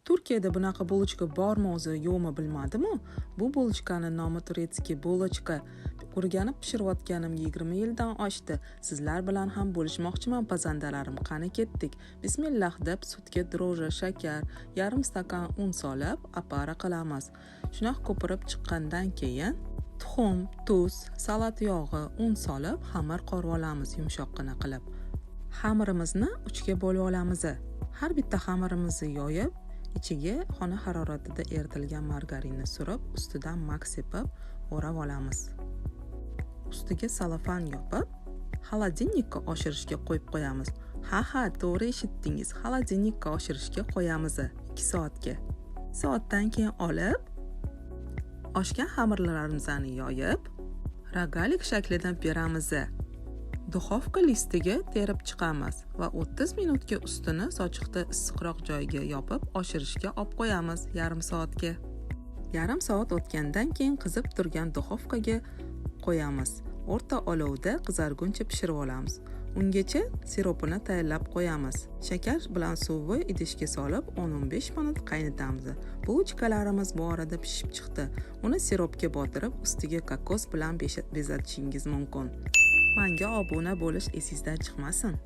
Turkiyada bunaqa bulochka bormi o'zi, yo'qmi bilmadim-u. Bu bulochkani nomi turetskiy bulochka. O'rganib pishirayotganim 20 yildan oshdi. Sizlar bilan ham bo'lishmoqchiman pazandalarim. Qani ketdik. Bismillah deb sutga dro'ji, shakar, yarim stakan un solib opara qilamiz. Shunaqa ko'pirib chiqqandan keyin tuxum, tuz, salat yog'i, un solib xamir qorib olamiz yumshoqqina qilib. Xamirimizni 3 ga bo'lib olamiz. Har bitta xamirimizni yoyib, ichiga xona haroratida eritilgan margarinni surib, ustidan mak sepib o'rab olamiz. Ustiga salafan yopib, xolodilnikka oshirishga qo'yib qo'yamiz. Ha, to'g'ri eshitdingiz. Xolodilnikka oshirishga qo'yamiz 2 soatga. 2 soatdan keyin olib, oshgan xamirlarimizni yoyib, rogalik shaklida beramiz. Duxovka listiga terib chiqamiz va 30 minutga ustini sochiqda issiqroq joyga yopib oshirishga olib qo'yamiz yarim soatga. Yarim soat o'tgandan keyin qizib turgan duxovkaga qo'yamiz. O'rta olovda qizarguncha pishirib olamiz. Ungacha siropini tayyorlab qo'yamiz. Shakar bilan suvni idishga solib 10-15 minut qaynatamiz. Bulochkalarimiz bu orada pishib chiqdi. Uni siropga botirib, ustiga kokos bilan bezatishingiz mumkin. Menga obuna bo'lish esingizdan chiqmasin.